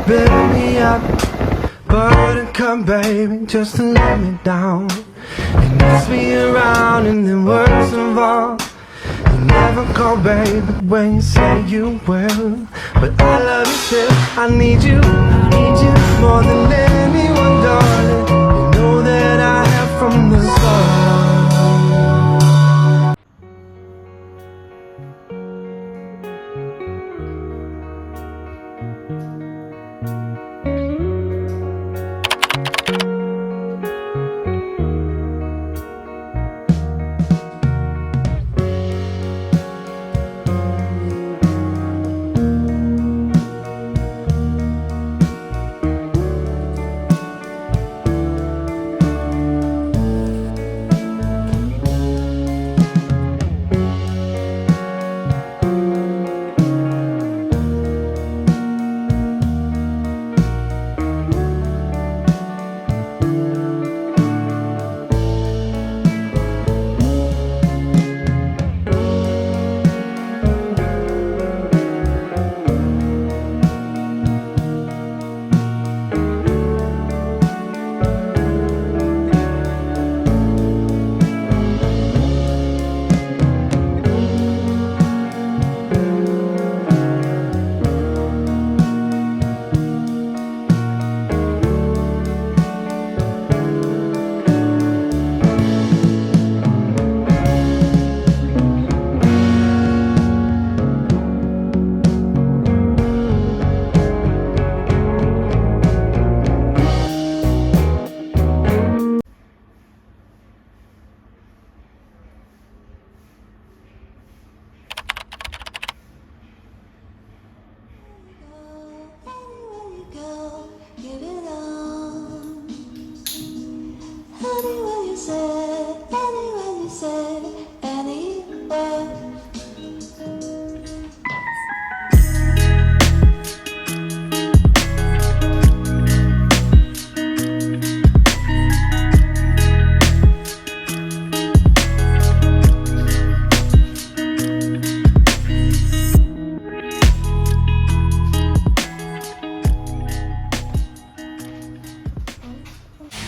build me up, buttercup baby, just to let me down. You mess me around and then words involved. You never call baby when you say you will, but I love you still. I need you more than anyone, darling. You know that I have from the start.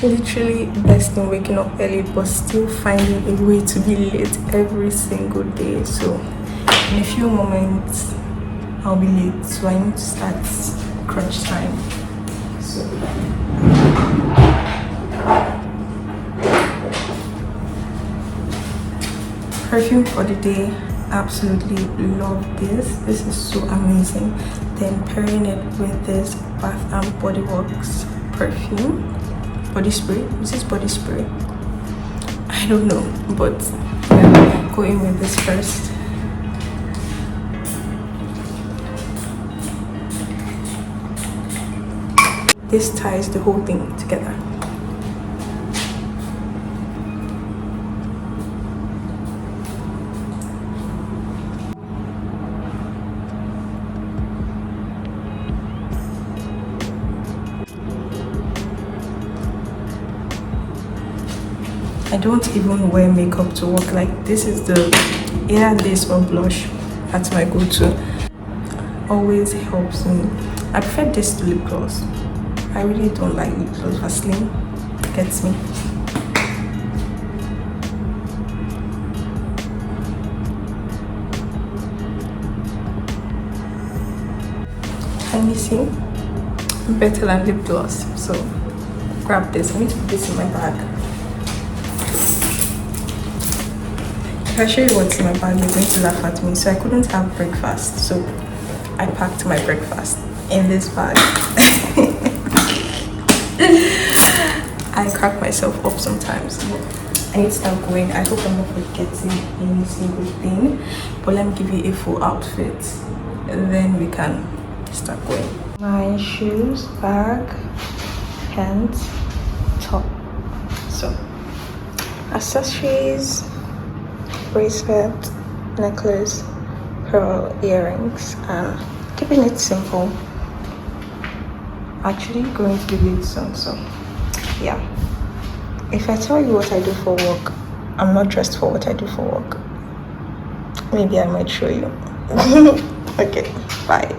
Literally best in waking up early but still finding a way to be late every single day. So in a few moments I'll be late, so I need to start crunch time. So perfume for the day, absolutely love this. This is so amazing. Then pairing it with this Bath and Body Works perfume. Body spray. Is this body spray? I don't know, but yeah, go in with this first. This ties the whole thing together. I don't even wear makeup to work. Like, this is the either this or blush. That's my go-to. Always helps me. I prefer this to lip gloss. I really don't like lip gloss. Vaseline gets me. Can you see? Better than lip gloss. So grab this. I need to put this in my bag. If I show you what's in my bag, you're going to laugh at me. So I couldn't have breakfast, so I packed my breakfast in this bag. I crack myself up sometimes. I need to start going. I hope I'm not forgetting any single thing, but let me give you a full outfit and then we can start going. My shoes, bag, pants, top. So accessories, bracelet, necklace, pearl earrings, and keeping it simple. Actually going to be late soon, so yeah. If I tell you what I do for work, I'm not dressed for what I do for work. Maybe I might show you. Okay, bye.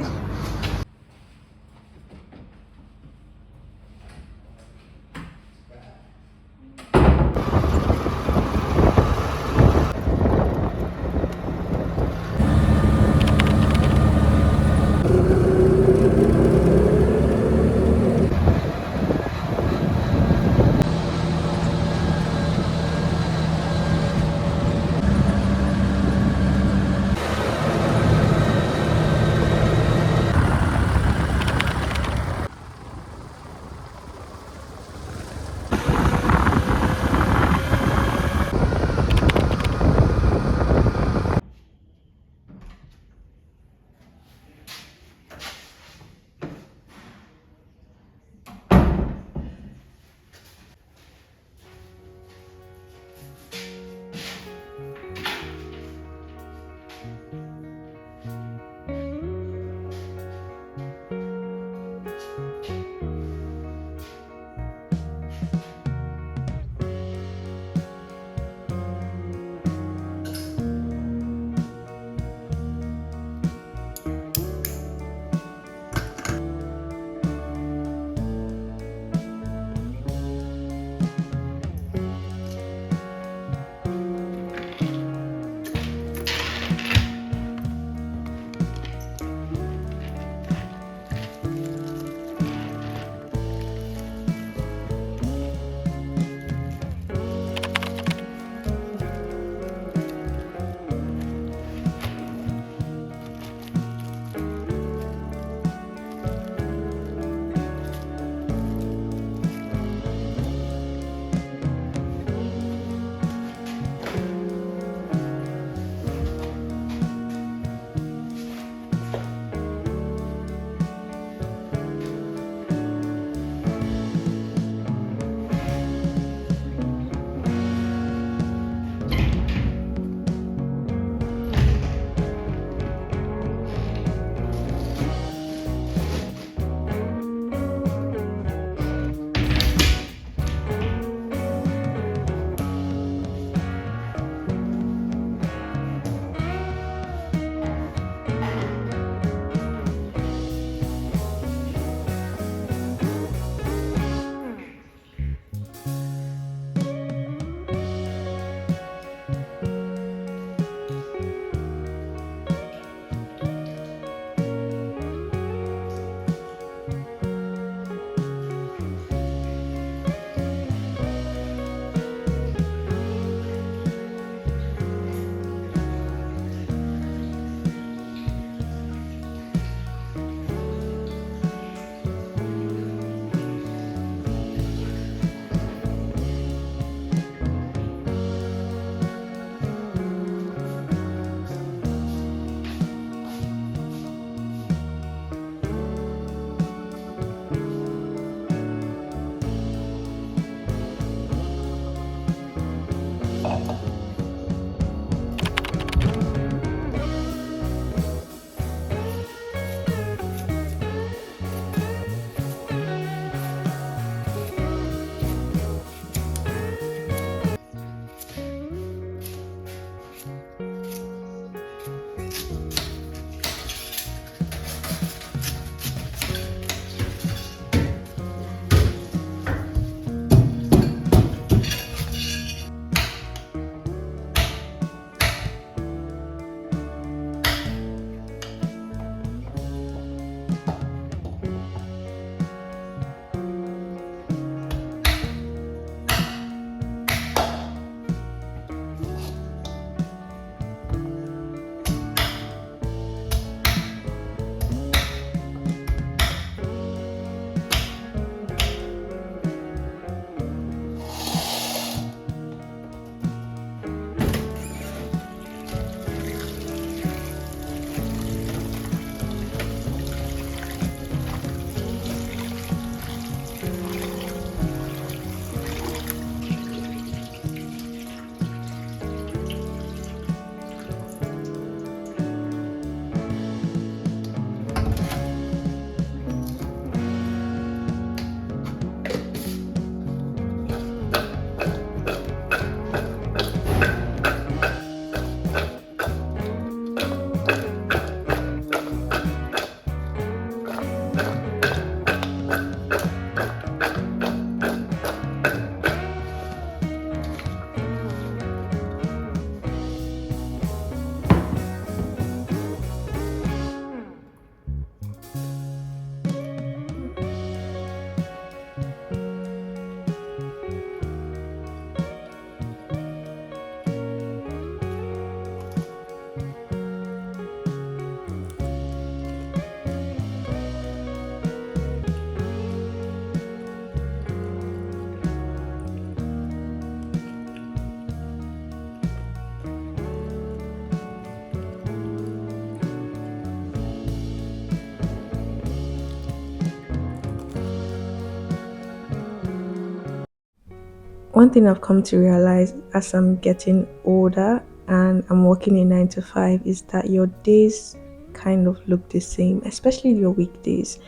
One thing I've come to realize as I'm getting older and I'm working a 9 to 5 is that your days kind of look the same, especially your weekdays.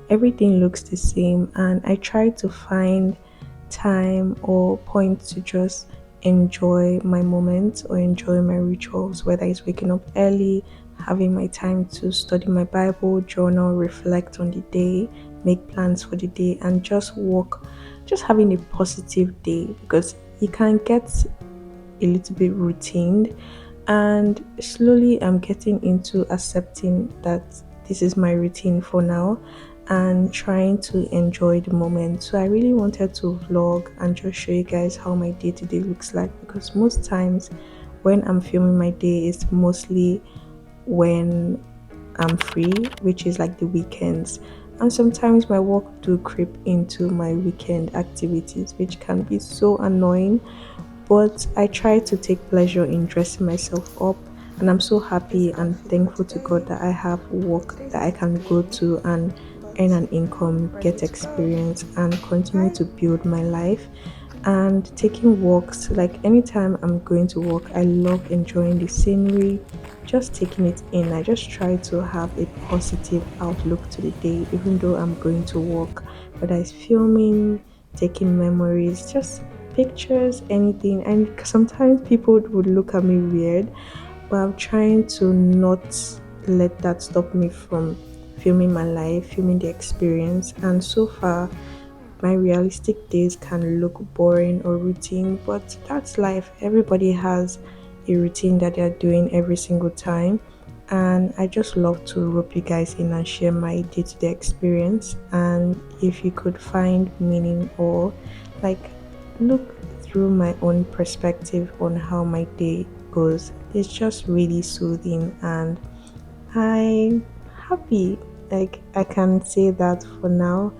Everything looks the same, and I try to find time or point to just enjoy my moments or enjoy my rituals, whether it's waking up early, having my time to study my Bible, journal, reflect on the day, make plans for the day, and just walk, just having a positive day because you can get a little bit routine. And slowly I'm getting into accepting that this is my routine for now and trying to enjoy the moment. So I really wanted to vlog and just show you guys how my day to day looks like, because most times when I'm filming my day it's mostly when I'm free, which is like the weekends. And sometimes my work do creep into my weekend activities, which can be so annoying. But I try to take pleasure in dressing myself up, and I'm so happy and thankful to God that I have work that I can go to and earn an income, get experience, and continue to build my life. And taking walks, like anytime I'm going to walk, I love enjoying the scenery, just taking it in. I just try to have a positive outlook to the day, even though I'm going to walk, whether it's filming, taking memories, just pictures, anything. And sometimes people would look at me weird, but I'm trying to not let that stop me from filming my life, filming the experience. And so far, my realistic days can look boring or routine, but that's life. Everybody has a routine that they're doing every single time. And I just love to rope you guys in and share my day to day experience. And if you could find meaning or like look through my own perspective on how my day goes, it's just really soothing, and I'm happy. Like, I can say that for now,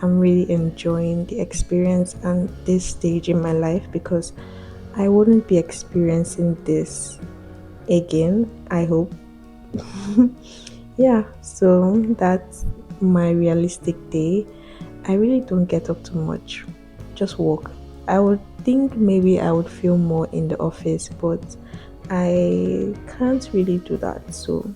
I'm really enjoying the experience and this stage in my life, because I wouldn't be experiencing this again, I hope. Yeah, so that's my realistic day. I really don't get up too much, just walk. I would think maybe I would feel more in the office, but I can't really do that. So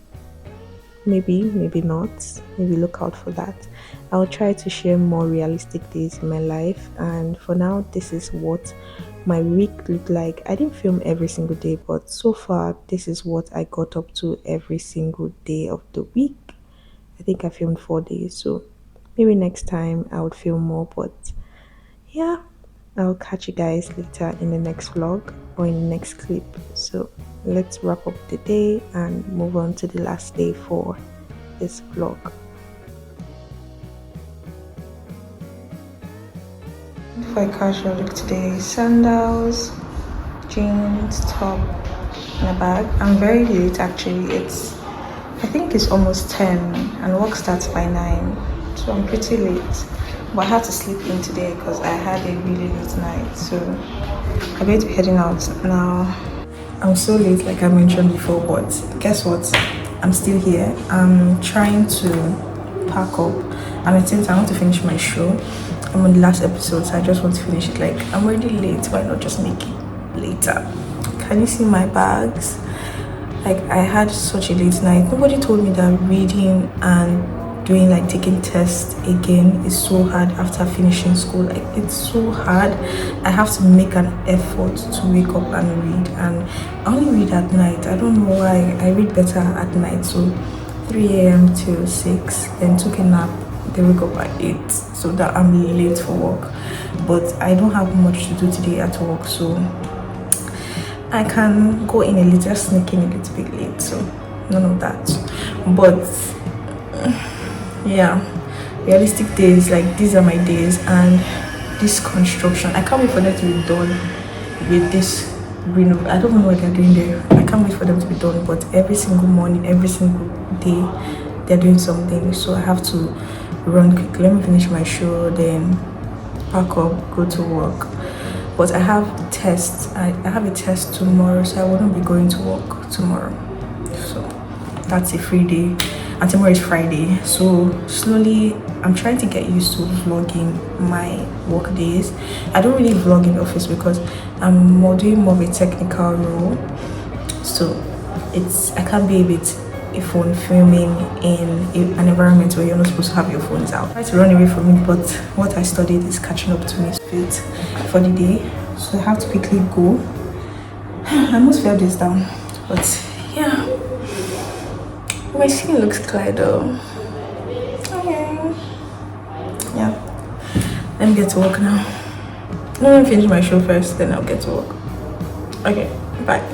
maybe not. Maybe look out for that. I'll try to share more realistic days in my life. And for now, this is what my week looked like. I didn't film every single day, but so far, this is what I got up to every single day of the week. I think I filmed 4 days, so maybe next time I would film more. But yeah, I'll catch you guys later in the next vlog or in the next clip. So let's wrap up the day and move on to the last day for this vlog. For a casual look today, sandals, jeans, top, and a bag. I'm very late actually. I think it's almost 10 and work starts by 9, so I'm pretty late. But I had to sleep in today because I had a really late night, so I'm going to be heading out now. I'm so late, like I mentioned before, but guess what? I'm still here. I'm trying to pack up, and at the same time I want to finish my show. I'm on the last episode, so I just want to finish it. Like, I'm already late, why not just make it later? Can you see my bags? Like, I had such a late night. Nobody told me that reading and doing, like, taking tests again is so hard after finishing school. Like, it's so hard. I have to make an effort to wake up and read, and I only read at night. I don't know why. I read better at night. So 3 a.m. till 6, then took a nap, then wake up at 8, so that I'm late for work. But I don't have much to do today at work, so I can go in a little, just sneak in a little bit late, so none of that. But yeah, realistic days, like, these are my days. And this construction, I can't wait for them to be done with this I don't know what they're doing there. I can't wait for them to be done, but every single morning, every single day, they're doing something, so I have to run quick. Let me finish my show, then pack up, go to work. But I have tests. I have a test tomorrow, so I wouldn't be going to work tomorrow. So that's a free day. and tomorrow is Friday. So slowly I'm trying to get used to vlogging my work days. I don't really vlog in the office because I'm doing more of a technical role, so I can't be with a phone filming in an environment where you're not supposed to have your phones out. I try to run away from it, but what I studied is catching up to me fit for the day, so I have to quickly go. I almost fell this down, but yeah, my skin looks clear though. Okay, yeah, let me get to work now. Let me finish my show first, then I'll get to work. Okay, bye.